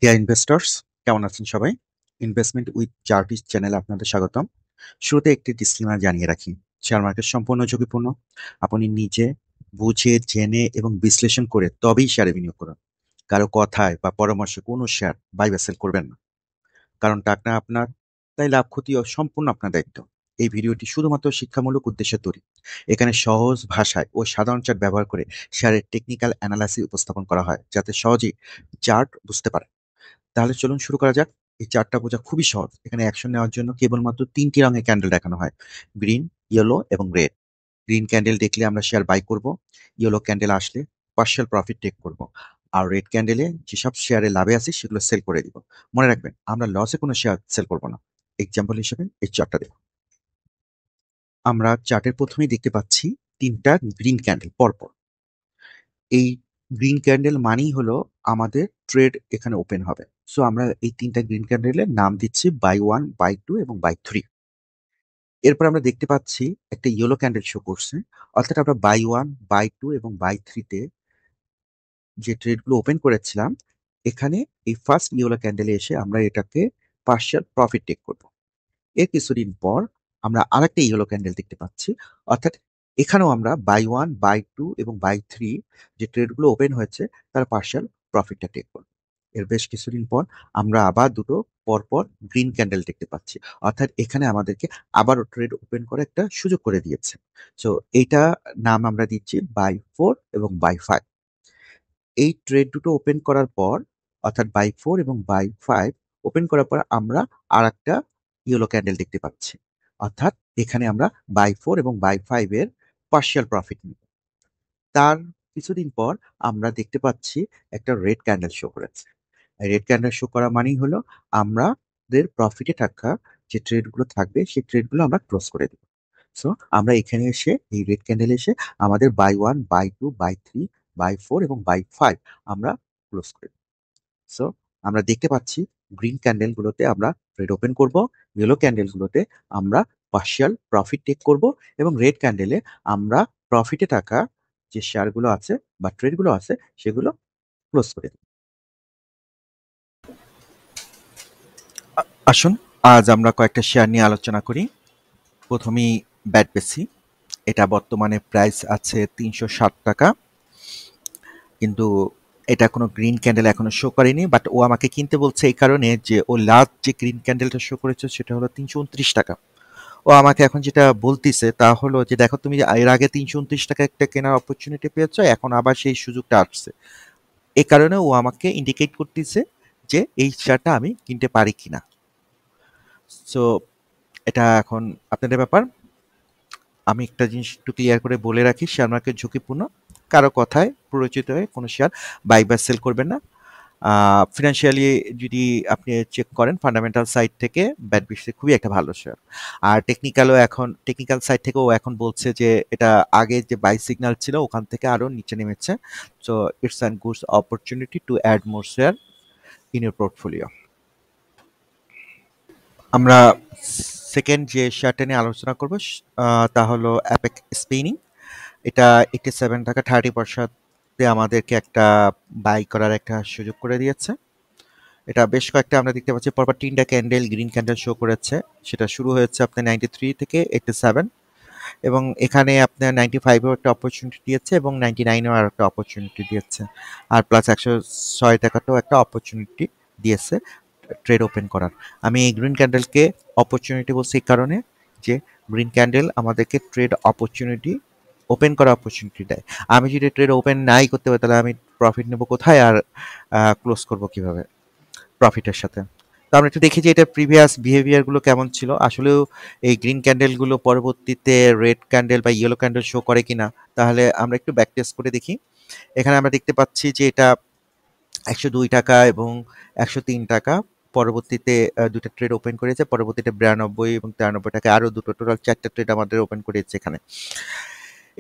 Deer investors, কেমন আছেন সবাই? ইনভেস্টমেন্ট উইথ চার্টিস চ্যানেলে আপনাদের স্বাগতম। শুরুতে একটি ডিসক্লেমার জানিয়ে রাখি, শেয়ার মার্কেট সম্পূর্ণ ঝুঁকিপূর্ণ। আপনি নিজে বুঝে জেনে এবং বিশ্লেষণ করে তবেই শেয়ারে বিনিয়োগ করুন। কারো কথায় বা পরামর্শে কোনো শেয়ার বাই বা সেল করবেন না, কারণ টাকা আপনার, তাই লাভ ক্ষতিও সম্পূর্ণ আপনার দায়িত্ব। এই ভিডিওটি শুধুমাত্র শিক্ষামূলক উদ্দেশ্যে তৈরি। এখানে সহজ ভাষায় ও সাধারণ চার্ট ব্যবহার করে শেয়ারের টেকনিক্যাল অ্যানালাইসিস উপস্থাপন করা হয়, যাতে সহজেই চার্ট বুঝতে পারেন। তাহলে চলুন শুরু করা যাক। এই চার্টটা বোঝা খুবই সহজ। এখানে অ্যাকশন নেওয়ার জন্য কেবলমাত্র ৩টি রঙের ক্যান্ডেল দেখানো হয়: গ্রিন, ইয়েলো এবং রেড। গ্রিন ক্যান্ডেল দেখলে আমরা শেয়ার বাই করব, ইয়েলো ক্যান্ডেল আসলে পার্শিয়াল প্রফিট টেক করব, আর রেড ক্যান্ডেলে যেসব শেয়ারে লাভে আছে সেগুলো সেল করে দিব। মনে রাখবেন, আমরা লসে কোনো শেয়ার সেল করব না। এক্সাম্পল হিসেবে এই চার্টটা দেখুন। আমরা চার্টের প্রথমেই দেখতে পাচ্ছি ৩টা গ্রিন ক্যান্ডেল পরপর। এই গ্রিন ক্যান্ডেল মানেই হলো আমাদের ট্রেড এখানে ওপেন হবে। সো আমরা এই ৩টা গ্রিন ক্যান্ডেলের নাম দিচ্ছি বাই 1, বাই 2 এবং বাই 3। এরপর আমরা দেখতে পাচ্ছি একটা ইয়েলো ক্যান্ডেল শো করছে, অর্থাৎ আমরা বাই 1, বাই 2 এবং বাই 3 তে যে ট্রেডগুলো ওপেন করেছিলাম, এখানে এই ফার্স্ট ইয়েলো ক্যান্ডেলে এসে আমরা এটাকে পার্শিয়াল প্রফিট টেক করব। এর কিছুদিন পর আমরা আরেকটা ইয়েলো ক্যান্ডেল দেখতে পাচ্ছি, অর্থাৎ এখানেও আমরা বাই 1, বাই 2 এবং বাই 3 যে ট্রেডগুলো ওপেন হয়েছে তার পার্শিয়াল প্রফিটটা টেক করব। এর বেশ কিছুদিন পর আমরা আবার দুটো পরপর গ্রিন ক্যান্ডেল দেখতে পাচ্ছি, অর্থাৎ এখানে আমাদেরকে আবারও ট্রেড ওপেন করে একটা সুযোগ করে দিয়েছে। সো এইটা নাম আমরা দিচ্ছি বাই 4 এবং বাই 5। এই ট্রেড দুটো ওপেন করার পর, অর্থাৎ বাই 4 এবং বাই 5 ওপেন করার পর আমরা আর একটা ইয়েলো ক্যান্ডেল দেখতে পাচ্ছি, অর্থাৎ এখানে আমরা বাই 4 এবং বাই 5 এর পার্শিয়াল প্রফিট নিব। তার কিছুদিন পর আমরা দেখতে পাচ্ছি একটা রেড ক্যান্ডেল শো করেছে। রেড ক্যান্ডেল শো করা মানেই হলো আমাদের প্রফিটে থাকা যে ট্রেডগুলো থাকবে সেই ট্রেডগুলো আমরা ক্লোজ করে দেব। সো আমরা এখানে এসে এই রেড ক্যান্ডেল এসে আমাদের বাই 1, বাই 2, বাই 3, বাই 4 এবং বাই 5 আমরা ক্লোজ করে দেব। সো আমরা দেখতে পাচ্ছি গ্রিন ক্যান্ডেল গুলোতে আমরা ট্রেড ওপেন করব, ইয়েলো ক্যান্ডেল গুলোতে আমরা পার্শিয়াল প্রফিট টেক করব এবং রেড ক্যান্ডেলে আমরা প্রফিটে থাকা যে শেয়ারগুলো আছে বা ট্রেডগুলো আছে সেগুলো ক্লোজ করে দেব। আসুন আজ আমরা কয়েকটা শেয়ার নিয়ে আলোচনা করি। প্রথমেই ব্যাট বেসি। এটা বর্তমানে প্রাইস আছে ৩৬০ টাকা, কিন্তু এটা কোনো গ্রিন ক্যান্ডেল এখনো শো করেনি, বাট ও আমাকে কিনতে বলছে এই কারণে যে ও লাস্ট যে গ্রিন ক্যান্ডেলটা শো করেছে সেটা হলো ৩২৯ টাকা। ও আমাকে এখন যেটা বলতিছে তা হলো যে দেখো, তুমি এর আগে ৩২৯ টাকা একটা কেনার অপরচুনিটি পেয়েছো, এখন আবার সেই সুযোগটা আসছে। এই কারণে ও আমাকে ইন্ডিকেট করতেছে যে এই শেয়ারটা আমি কিনতে পারি কিনা। সো এটা এখন আপনাদের ব্যাপার। আমি একটা জিনিস একটু ক্লিয়ার করে বলে রাখি, শেয়ার মার্কেট ঝুঁকিপূর্ণ। কারো কথায় প্ররোচিত হয়ে কোনো শেয়ার বাই বা সেল করবেন না। ফিনান্সিয়ালি যদি আপনি চেক করেন ফান্ডামেন্টাল সাইড থেকে ব্যাট বিশ্বে খুবই একটা ভালো শেয়ার। আর টেকনিক্যাল সাইড থেকেও এখন বলছে যে এটা আগে যে বাই সিগন্যাল ছিল ওখান থেকে আরও নিচে নেমেছে। So it's an good opportunity to add more share in your portfolio. আমরা সেকেন্ড যে শেয়ারটা নিয়ে আলোচনা করবো তা হলো অ্যাপেক স্পিনিং। এটা 87 টাকা 30% আমাদেরকে একটা বাই করার একটা সুযোগ করে দিয়েছে। এটা বেশ কয়েকটা আমরা দেখতে পাচ্ছি পরপর 3টা ক্যান্ডেল গ্রিন ক্যান্ডেল শো করেছে। সেটা শুরু হয়েছে আপনার 93 থেকে 87, এবং এখানে আপনার 95 এও একটা অপরচুনিটি দিয়েছে এবং 99 এও আর একটা অপরচুনিটি দিয়েছে, আর প্লাস 106 টাকাটাও একটা অপরচুনিটি দিয়েছে ট্রেড ওপেন করার। আমি এই গ্রিন ক্যান্ডেলকে অপরচুনিটি বলছি এই কারণে যে গ্রিন ক্যান্ডেল আমাদেরকে ট্রেড অপরচুনিটি ওপেন করার অপরচুনিটি দেয়। আমি যদি ট্রেড ওপেন নাই করতে পারি তাহলে আমি প্রফিট নেব কোথায়, আর ক্লোজ করব কিভাবে প্রফিটের সাথে। তো আমরা একটু দেখি যে এটার প্রিভিয়াস বিহেভিয়ার গুলো কেমন ছিল। আসলেও এই গ্রিন ক্যান্ডেল গুলো পরবর্তীতে রেড ক্যান্ডেল বা ইয়েলো ক্যান্ডেল শো করে কিনা, তাহলে আমরা একটু ব্যাক টেস্ট করে দেখি। এখানে আমরা দেখতে পাচ্ছি যে এটা 102 টাকা এবং 103 টাকা পরবর্তীতে দুটো ট্রেড ওপেন করেছে, পরবর্তীতে 92 এবং 93 টাকা আরো দুটো, টোটাল 4টা ট্রেড আমাদের ওপেন করেছে এখানে।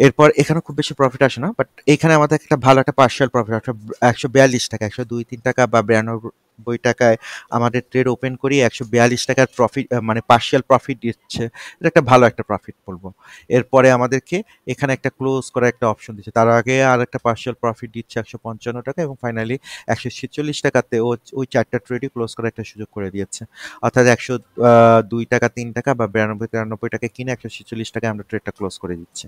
এরপর এখানে খুব বেশি প্রফিট আসে না, বাট এখানে আমাদের একটা ভালো একটা পার্শিয়াল প্রফিট, অর্থাৎ 142 টাকা, 102-3 টাকা বা টাকায় আমাদের ট্রেড ওপেন করি, 142 টাকার প্রফিট, মানে পার্শিয়াল প্রফিট দিচ্ছে। এটা একটা ভালো একটা প্রফিট বলবো। এরপরে আমাদেরকে এখানে একটা ক্লোজ করার একটা অপশন দিচ্ছে, তার আগে আর একটা পার্শিয়াল প্রফিট দিচ্ছে 155 টাকা, এবং ফাইনালি 146 টাকাতে ওই চারটা ট্রেডই ক্লোজ করার একটা সুযোগ করে দিয়েছে। অর্থাৎ 102 টাকা, 3 টাকা বা 92-93 টাকা কিনে 146 টাকায় আমরা ট্রেডটা ক্লোজ করে দিচ্ছি।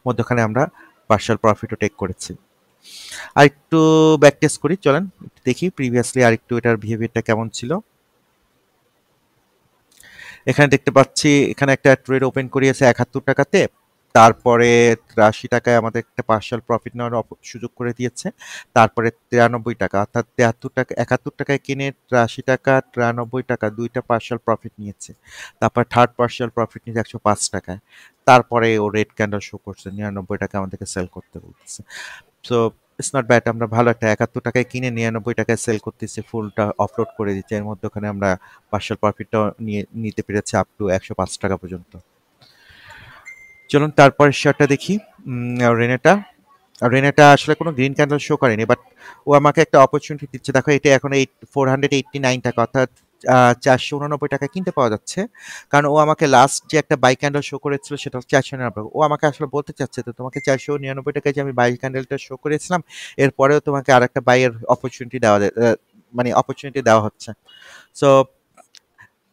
মধ্যখানে আমরা পার্শাল প্রফিটও টেক করেছি। আর একটু ব্যাক টেস্ট করি, চলেন একটু দেখি প্রিভিয়াসলি আর একটু এটার বিহেভিয়ারটা কেমন ছিল। এখানে দেখতে পাচ্ছি এখানে একটা ট্রেড ওপেন করিয়েছে 71 টাকাতে, তারপরে 83 টাকায় আমাদের একটা পার্শাল প্রফিট নেওয়ার সুযোগ করে দিয়েছে। তারপরে 93 টাকা, অর্থাৎ 73 টাকা, 71 টাকায় কিনে 83 টাকা, 93 টাকা দুইটা পার্শাল প্রফিট নিয়েছে। তারপর থার্ড পার্শাল প্রফিট নিয়েছে 105 টাকায়। তারপরে ও রেড ক্যান্ডেল শো করছে, 99 টাকা আমাদেরকে সেল করতে বলছে। সো ইটস নট ব্যাড, আমরা ভালো একটা 71 টাকায় কিনে 99 টাকায় সেল করতেছি, ফুলটা অফলোড করে দিচ্ছি। এর মধ্যে ওখানে আমরা পার্শাল প্রফিটটা নিতে পেরেছি আপ টু 105 টাকা পর্যন্ত। চলুন তারপরের শেয়ারটা দেখি, রেনেটা। রেনেটা আসলে কোনো গ্রিন ক্যান্ডেল শো করেনি, বাট ও আমাকে একটা অপরচুনিটি দিচ্ছে। দেখো এটা এখন 489 টাকা, অর্থাৎ 489 টাকা কিনতে পাওয়া যাচ্ছে। কারণ ও আমাকে লাস্ট যে একটা বাই ক্যান্ডেল শো করেছিল সেটা হচ্ছে 499। ও আমাকে আসলে বলতে চাচ্ছে তো তোমাকে 499 টাকায় যে আমি বাই ক্যান্ডেলটা শো করেছিলাম, এরপরেও তোমাকে আর একটা বাইয়ের অপরচুনিটি দেওয়া মানে অপরচুনিটি দেওয়া হচ্ছে। সো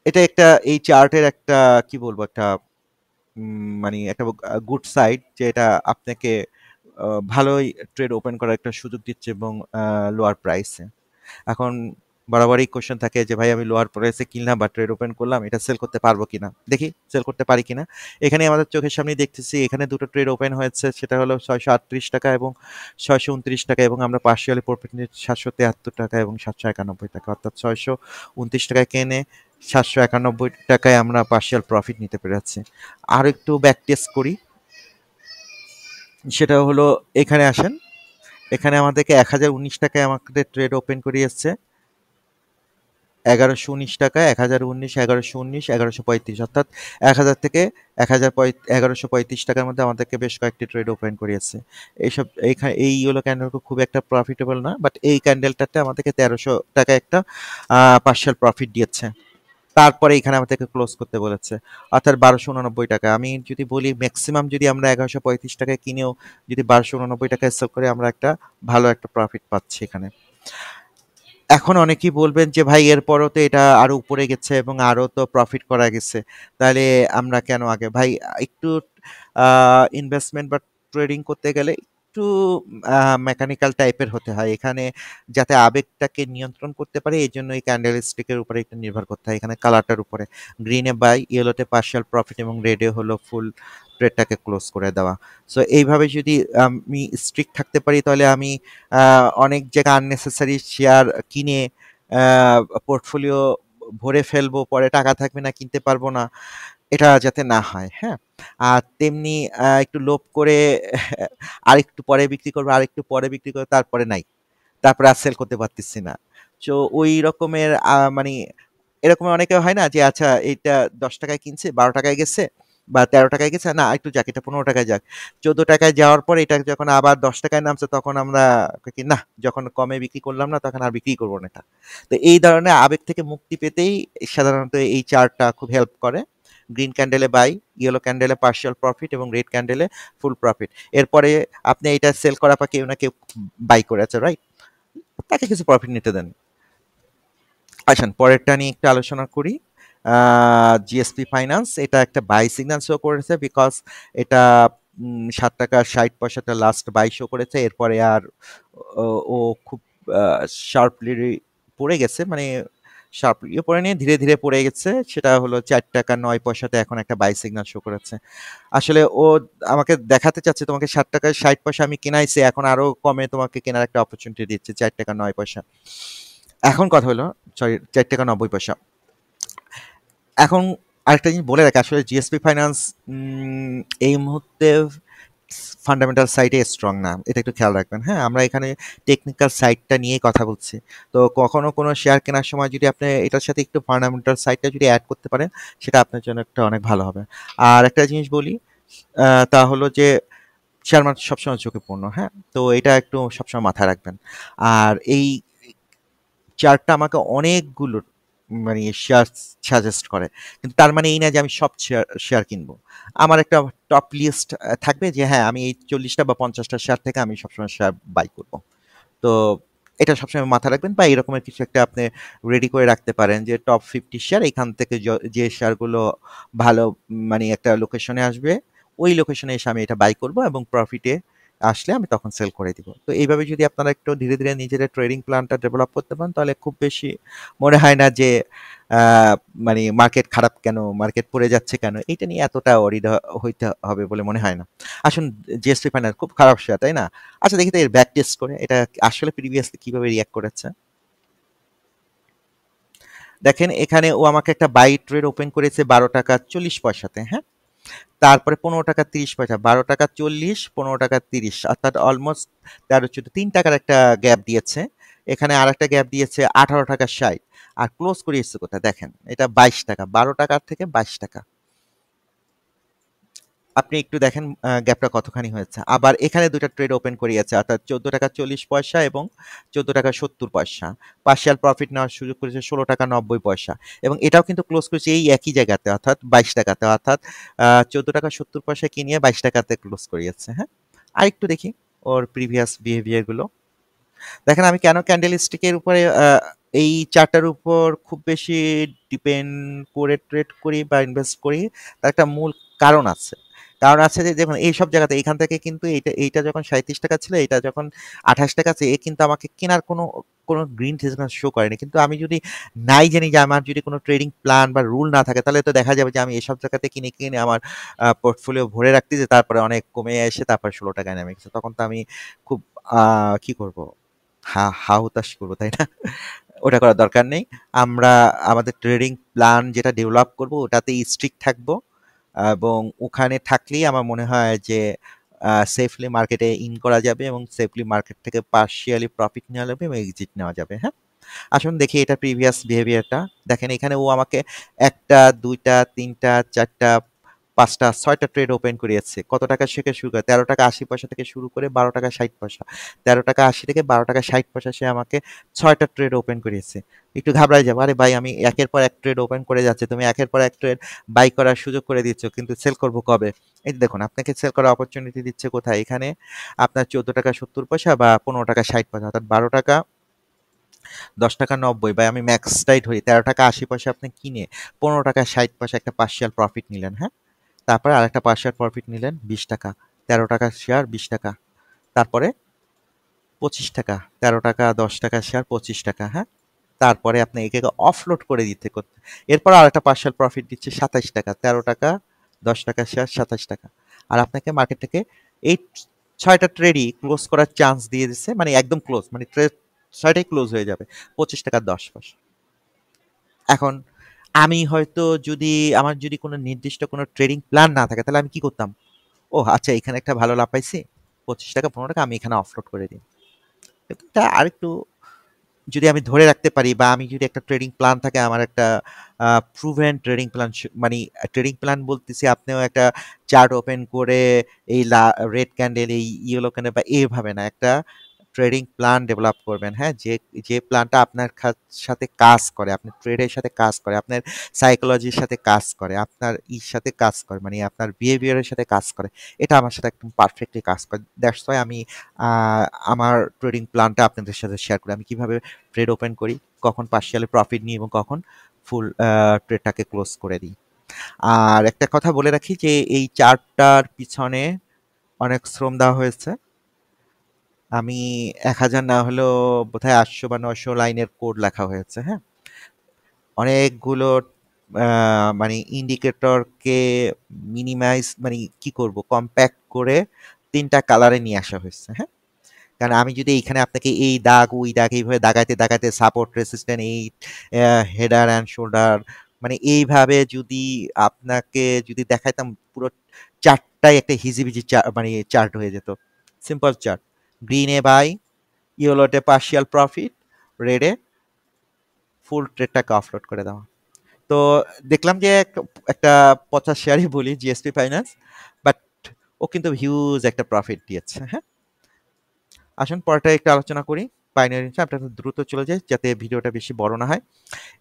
এটা একটা এই চার্টের একটা কি বলবো, একটা মানে একটা গুড সাইড, যে এটা আপনাকে ভালোই ট্রেড ওপেন করার একটা সুযোগ দিচ্ছে, এবং লোয়ার প্রাইসে। এখন বরাবরই কোশ্চেন থাকে যে ভাই আমি লোয়ার প্রাইসে কিনলাম বা ট্রেড ওপেন করলাম, এটা সেল করতে পারবো কিনা, দেখি সেল করতে পারি কিনা। এখানে আমাদের চোখের সামনে দেখতেছি এখানে দুটো ট্রেড ওপেন হয়েছে, সেটা হলো 638 টাকা এবং 629 টাকা, এবং আমরা পার্শিয়ালি প্রফিট নিয়েছি 773 টাকা এবং 791 টাকা, অর্থাৎ 629 টাকায় কিনে 791 টাকায় আমরা পার্শিয়াল প্রফিট নিতে পেরেছি। আর একটু ব্যাক টেস্ট করি, সেটা হলো এখানে আসেন। এখানে আমাদেরকে 1019 টাকায় আমাদের ট্রেড ওপেন করিয়েছে, 1119 টাকা, 1019, 1119, 1135, অর্থাৎ 1000 থেকে 1135 টাকার মধ্যে আমাদেরকে বেশ কয়েকটি ট্রেড ওপেন করিয়েছে। এইসব এইখানে এই ইয়েলো ক্যান্ডেল খুব একটা প্রফিটেবল না, বাট এই ক্যান্ডেলটাতে আমাদেরকে 1300 টাকা একটা পার্শিয়াল প্রফিট দিয়েছে। তারপরে এখানে আমাদেরকে ক্লোজ করতে বলেছে, অর্থাৎ 1289 টাকা। আমি যদি বলি ম্যাক্সিমাম যদি আমরা 1135 টাকায় কিনেও যদি 1289 টাকায় সেল করে, আমরা একটা ভালো একটা প্রফিট পাচ্ছি এখানে। এখন অনেকেই বলবেন যে ভাই এরপরও তো এটা আরো উপরে গেছে এবং আরো তো প্রফিট করা গেছে, তাহলে আমরা কেন আগে? ভাই একটু ইনভেস্টমেন্ট বা ট্রেডিং করতে গেলে একটু মেকানিক্যাল টাইপের হতে হয় এখানে, যাতে আবেগটাকে নিয়ন্ত্রণ করতে পারে। এই জন্য এই ক্যান্ডেল স্টিকের উপরে একটু নির্ভর করতে হয়, এখানে কালারটার উপরে। গ্রিনে বাই, ইয়েলোতে পার্শিয়াল প্রফিট, এবং রেডে হলো ফুল ট্রেডটাকে ক্লোজ করে দেওয়া। সো এইভাবে যদি আমি স্ট্রিক্ট থাকতে পারি, তাহলে আমি অনেক জায়গায় আননেসেসারি শেয়ার কিনে পোর্টফোলিও ভরে ফেলবো, পরে টাকা থাকবে না, কিনতে পারবো না। এটা যাতে না হয়, হ্যাঁ? আর তেমনি একটু লোভ করে আরেকটু পরে বিক্রি করবো, আরেকটু পরে বিক্রি করবো, তারপরে নাই। তারপরে আর সেল করতে পারতেছি না। সো ওই রকমের মানে এরকম অনেকে হয় না যে আচ্ছা এইটা 10 টাকায় কিনছে, 12 টাকায় গেছে বা 13 টাকায় গেছে, না একটু যাক, এটা 15 টাকায় যাক। 14 টাকায় যাওয়ার পর এটা যখন আবার 10 টাকায় নামছে, তখন আমরা কি না, যখন কমে বিক্রি করলাম না, তখন আর বিক্রি করবো না এটা। তো এই ধরনের আবেগ থেকে মুক্তি পেতেই সাধারণত এই চার্টটা খুব হেল্প করে। গ্রিন ক্যান্ডেলে বাই, ইয়েলো ক্যান্ডেলে পার্শিয়াল প্রফিট, এবং রেড ক্যান্ডেলে ফুল প্রফিট। এরপরে আপনি এটা সেল করার পর কেউ না কেউ বাই করেছে, রাইট? তাকে কিছু প্রফিট নিতে দেন। আসেন পরেরটা নিয়ে একটু আলোচনা করি। জিএসপি ফাইন্যান্স, এটা একটা বাই সিগন্যাল শো করেছে, বিকজ এটা 7 টাকা 60 পয়সাটা লাস্ট বাই শো করেছে। এরপরে আর ও খুব শার্পলি পড়ে গেছে, মানে শার্পলি পড়ে নিয়ে ধীরে ধীরে পড়ে গেছে। সেটা হলো 4 টাকা 9 পয়সাতে এখন একটা বাই সিগন্যাল শো করেছে। আসলে ও আমাকে দেখাতে চাচ্ছে তোমাকে 7 টাকা 60 পয়সা আমি কেনাইছি, এখন আরো কমে তোমাকে কেনার একটা অপরচুনিটি দিচ্ছে 4 টাকা 9 পয়সা। এখন কথা হলো, সরি, 4 টাকা 90 পয়সা। এখন আরেকটা জিনিস বলে রাখি, আসলে জিএসপি ফাইন্যান্স এই মুহূর্তে ফান্ডামেন্টাল সাইডে স্ট্রং না, এটা একটু খেয়াল রাখবেন। হ্যাঁ, আমরা এখানে টেকনিক্যাল সাইডটা নিয়েই কথা বলছি। তো কখনো কোনো শেয়ার কেনার সময় যদি আপনি এটার সাথে একটু ফান্ডামেন্টাল সাইডটা যদি অ্যাড করতে পারেন, সেটা আপনার জন্য একটা অনেক ভালো হবে। আর একটা জিনিস বলি, তা হলো যে শেয়ার মার্কেট সবসময় ঝুঁকিপূর্ণ, হ্যাঁ? তো এটা একটু সবসময় মাথায় রাখবেন। আর এই চার্টটা আমাকে অনেকগুলো মানে শেয়ার সাজেস্ট করে, কিন্তু তার মানে এই না যে আমি সব শেয়ার শেয়ার কিনবো। আমার একটা টপ লিস্ট থাকবে যে হ্যাঁ আমি এই 40টা বা 50টা শেয়ার থেকে আমি সবসময় শেয়ার বাই করব। তো এটা সবসময় মাথায় রাখবেন, বা এরকমের কিছু একটা আপনি রেডি করে রাখতে পারেন যে টপ 50 শেয়ার, এখান থেকে যে শেয়ারগুলো ভালো মানে একটা লোকেশনে আসবে, ওই লোকেশনে এসে আমি এটা বাই করব এবং প্রফিটে আসলে আমি তখন সেল করে দিব। তো এইভাবে যদি আপনারা একটু ধীরে ধীরে নিজেদের ট্রেডিং প্ল্যানটা ডেভেলপ করতে পারেন, তাহলে খুব বেশি মনে হয় না যে আহ, মানে মার্কেট খারাপ কেন, মার্কেট পড়ে যাচ্ছে কেন, এটা নিয়ে এতটা অরিড হইতে হবে বলে মনে হয় না। আসুন, জিএসপি ফাইন্যান্স খুব খারাপ শেয়ার তাই না? আচ্ছা দেখি তো এর ব্যাক টেস্ট করে এটা আসলে প্রিভিয়াসলি কিভাবে রিঅ্যাক্ট করেছে। দেখেন এখানে ও আমাকে একটা বাই ট্রেড ওপেন করেছে 12 টাকা 40 পয়সাতে, হ্যাঁ। তারপরে 15 টাকা 30 পয়সা, 12 টাকা 40, 15 টাকা 30, অর্থাৎ অলমোস্ট 13 14 3 টাকার একটা গ্যাপ দিয়েছে। এখানে আর একটা গ্যাপ দিয়েছে 18 টাকা 60, আর ক্লোজ করিয়েছে কোথায় দেখেন, এটা 22 টাকা, 12 টাকার থেকে 22 টাকা। আপনি একটু দেখেন গ্যাপটা কতখানি হয়েছে। আবার এখানে দুইটা ট্রেড ওপেন করিয়েছে, অর্থাৎ 14 টাকা 40 পয়সা এবং 14 টাকা 70 পয়সা। পার্শিয়াল প্রফিট নেওয়ার সুযোগ করেছে 16 টাকা 90 পয়সা, এবং এটাও কিন্তু ক্লোজ করেছে এই একই জায়গাতে, অর্থাৎ 22 টাকাতে, অর্থাৎ 14 টাকা 70 পয়সা কিনিয়ে 22 টাকাতে ক্লোজ করিয়েছে, হ্যাঁ। আর একটু দেখি ওর প্রিভিয়াস বিহেভিয়ার গুলো। দেখেন আমি কেন ক্যান্ডেল স্টিকের উপরে এই চার্টার উপর খুব বেশি ডিপেন্ড করে ট্রেড করি বা ইনভেস্ট করি, তার একটা মূল কারণ আছে। কারণ আছে যে দেখুন এইসব জায়গাতে এখান থেকে কিন্তু এইটা যখন 37 টাকা ছিল, এটা যখন 28 টাকা আছে, এ কিন্তু আমাকে কেনার কোনো গ্রিন সিগন্যাল শো করেনি। কিন্তু আমি যদি নাই জানি যে আমার যদি কোনো ট্রেডিং প্ল্যান বা রুল না থাকে, তাহলে তো দেখা যাবে যে আমি এসব জায়গাতে কিনে কিনে আমার পোর্টফোলিও ভরে রাখতেছি, তারপরে অনেক কমে এসে তারপর 16 টাকায় নেমে গেছে, তখন তো আমি খুব কি করব, হা হুতাশ করবো, তাই না? ওটা করার দরকার নেই। আমরা আমাদের ট্রেডিং প্ল্যান যেটা ডেভেলপ করব ওটাতেই স্ট্রিক্ট থাকবো, এবং ওখানে থাকলেই আমার মনে হয় যে সেফলি মার্কেটে ইন করা যাবে এবং সেফলি মার্কেট থেকে পার্শিয়ালি প্রফিট নেওয়া যাবে এবং এক্সিট নেওয়া যাবে, হ্যাঁ। আসুন দেখি এটা প্রিভিয়াস বিহেভিয়ারটা। দেখেন এখানে ও আমাকে 1টা 2টা 3টা 4টা 5টা 6টা ট্রেড ওপেন করিয়েছে। কত টাকা থেকে শুরু করে 13 টাকা 80 পয়সা থেকে শুরু করে 12 টাকা 60 পয়সা। 13 টাকা 80 থেকে 12 টাকা 60 পয়সা সে আমাকে 6টা ট্রেড ওপেন করিয়েছে। একটু ঘাবড়াই যাবো, আরে ভাই আমি একের পর এক ট্রেড ওপেন করে যাচ্ছে, তুমি একের পর এক ট্রেড বাই করার সুযোগ করে দিচ্ছ, কিন্তু সেল করবো কবে? এই যে দেখুন আপনাকে সেল করার অপরচুনিটি দিচ্ছে কোথায়, এখানে আপনার 14 টাকা 70 পয়সা বা 15 টাকা 60 পয়সা, অর্থাৎ 12 টাকা 10 টাকা 90, বা আমি ম্যাক্সটাই ধরি 13 টাকা 80 পয়সা আপনি কিনে 15 টাকা 60 পয়সা একটা পার্শিয়াল প্রফিট নিলেন, হ্যাঁ। তারপরে আরেকটা পার্শিয়াল প্রফিট নিলেন 20 টাকা, 13 টাকা শেয়ার 20 টাকা, তারপরে 25 টাকা, 13 টাকা 10 টাকা শেয়ার 25 টাকা, হ্যাঁ। তারপরে আপনি একে অফলোড করে দিতে করতে, এরপর আরেকটা পার্শিয়াল প্রফিট দিচ্ছে 27 টাকা, 13 টাকা 10 টাকা শেয়ার 27 টাকা। আর আপনাকে মার্কেট থেকে এই 6টা ট্রেডই ক্লোজ করার চান্স দিয়ে দিচ্ছে, মানে একদম ক্লোজ, মানে ট্রেড 6টাই ক্লোজ হয়ে যাবে 25 টাকা 10 পয়সা। এখন আমি হয়তো যদি আমার যদি কোনো নির্দিষ্ট কোনো ট্রেডিং প্ল্যান না থাকে, তাহলে আমি কি করতাম? ও আচ্ছা, এখানে একটা ভালো লাভ পাইছি, 25 টাকা 15 টাকা আমি এখানে অফলোড করে দিই। এটা আরেকটু যদি আমি ধরে রাখতে পারি, বা আমি যদি একটা ট্রেডিং প্ল্যান থাকে, আমার একটা প্রুভেন ট্রেডিং প্ল্যান, মানে ট্রেডিং প্ল্যান বলতেছি আপনিও একটা চার্ট ওপেন করে এই রেড ক্যান্ডেল এই ইয়েলো ক্যান্ডেল বা এইভাবে না, একটা ট্রেডিং প্ল্যান ডেভেলপ করবেন, হ্যাঁ। যে যে প্ল্যানটা আপনার সাথে কাজ করে, আপনার ট্রেডের সাথে কাজ করে, আপনার সাইকোলজির সাথে কাজ করে, আপনার সাথে কাজ করে, মানে আপনার বিহেভিয়ারের সাথে কাজ করে, এটা আমার সাথে একদম পারফেক্টলি কাজ করে। দ্যাটস ওয়াই আমি আহ, আমার ট্রেডিং প্ল্যানটা আপনাদের সাথে শেয়ার করি, আমি কিভাবে ট্রেড ওপেন করি, কখন পার্শিয়ালি প্রফিট নিই এবং কখন ফুল ট্রেডটাকে ক্লোজ করে দিই। আর একটা কথা বলে রাখি যে এই চার্টটার পিছনে অনেক শ্রম দেওয়া হয়েছে। আমি 1000 না হলেও বোধহয় 800 বা 900 লাইনের কোড লেখা হয়েছে, হ্যাঁ। অনেকগুলো মানে ইন্ডিকেটরকে মিনিমাইজ, মানে কি করব, কম্প্যাক্ট করে 3টা কালারে নিয়ে আসা হয়েছে, হ্যাঁ। কারণ আমি যদি এইখানে আপনাকে এই দাগ ওই দাগ এইভাবে দাগাইতে দাগাইতে সাপোর্ট রেসিস্ট্যান্ট এই হেডার অ্যান্ড শোল্ডার, মানে এইভাবে যদি আপনাকে যদি দেখাইতাম, পুরো চার্টটাই একটা হিজিবিজি মানে চার্ট হয়ে যেত। সিম্পল চার্ট, গ্রিনে বাই, ইয়েলোতে পার্শিয়াল প্রফিট, রেডে ফুল ট্রেডটাকে অফলোড করে দেওয়া। তো দেখলাম যে একটা 50 শেয়ারই বলি জিএসপি ফাইন্যান্স, বাট ও কিন্তু হিউজ একটা প্রফিট দিয়েছে, হ্যাঁ। আসুন পরটা একটু আলোচনা করি। বাইনারি আপনার দ্রুত চলে যায় যাতে ভিডিওটা বেশি বড় না হয়।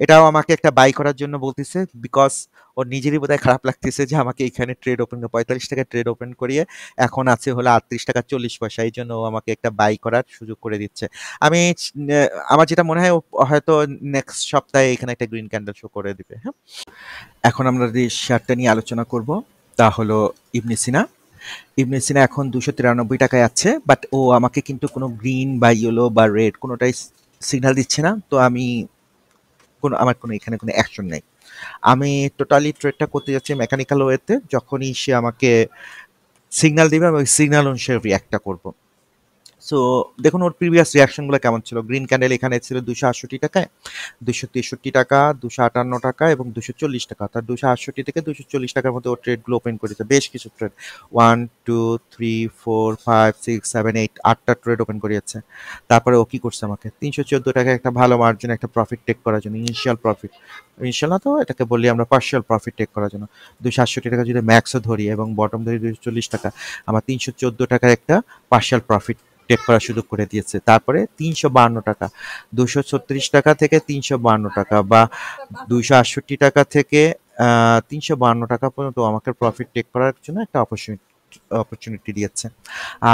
এটাও আমাকে একটা বাই করার জন্য বলতেছে বিকজ ওর নিজেরই বোধহয় খারাপ লাগতেছে যে আমাকে এখানে ট্রেড ওপেন 45 টাকা ট্রেড ওপেন করিয়ে এখন আছে হলো 38 টাকা 40 পয়সা, এই জন্য ও আমাকে একটা বাই করার সুযোগ করে দিচ্ছে। আমি আমার যেটা মনে হয় ও হয়তো নেক্সট সপ্তাহে এখানে একটা গ্রিন ক্যান্ডেল শো করে দিবে। হ্যাঁ, এখন আমরা যে শেয়ারটা নিয়ে আলোচনা করব তা হলো ইবনে সিনা। ইবনে সিনা এখন 293 টাকায় আছে, বাট ও আমাকে কিন্তু কোনো গ্রিন বা ইয়েলো বা রেড কোনোটাই সিগন্যাল দিচ্ছে না, তো আমি আমার কোনো এখানে কোনো অ্যাকশন নেই। আমি টোটালি ট্রেডটা করতে যাচ্ছি মেকানিক্যাল ওয়েতে, যখনই সে আমাকে সিগন্যাল দিবে আমি ওই সিগন্যাল অনুসারে রিয়াক্টটা করব। সো দেখুন ওর প্রিভিয়াস রিয়াকশনগুলো কেমন ছিল। গ্রিন ক্যান্ডেল এখানে ছিল 268 টাকায়, 263 টাকা, 258 টাকা এবং 240 টাকা, অর্থাৎ 268 থেকে 240 টাকার মধ্যে ও ট্রেডগুলো ওপেন করেছে, বেশ কিছু ট্রেড, 1 2 3 4 5 6 7 8, 8টা ট্রেড ওপেন করিয়েছে। তারপরে ও কি করছে, আমাকে 314 টাকায় একটা ভালো মার্জিন একটা প্রফিট টেক করার জন্য, ইনিশিয়াল প্রফিট, ইনিশিয়াল না তো এটাকে বলি আমরা পার্শিয়াল প্রফিট টেক করার জন্য 268 টাকা যদি ম্যাক্সও ধরি এবং বটম ধরি 240 টাকা, আমার 314 টাকার একটা পার্শিয়াল প্রফিট টেক করার সুযোগ করে দিয়েছে। তারপরে 352 টাকা, 236 টাকা থেকে 352 টাকা বা 268 টাকা থেকে 352 টাকা পর্যন্ত আমাকে প্রফিট টেক করার জন্য একটা অপরচুনিটি দিয়েছে।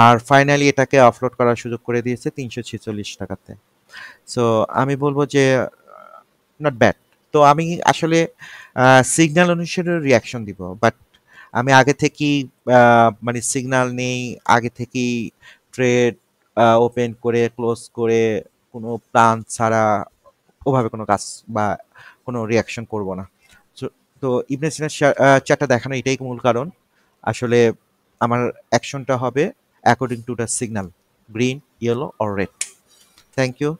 আর ফাইনালি এটাকে অফলোড করার সুযোগ করে দিয়েছে 346 টাকাতে। সো আমি বলবো যে নট ব্যাড। তো আমি আসলে সিগন্যাল অনুসারে রিয়াকশন দিব, বাট আমি আগে থেকেই মানে সিগন্যাল নেই, আগে থেকেই ট্রেড ওপেন করে ক্লোজ করে কোনো প্ল্যান ছাড়া ওভাবে কোনো কাজ বা কোনো রিয়াকশন করব না। তো ইবনে সিনার চারটা দেখানো এটাই মূল কারণ। আসলে আমার অ্যাকশনটা হবে according to the signal, green, yellow or red. Thank you.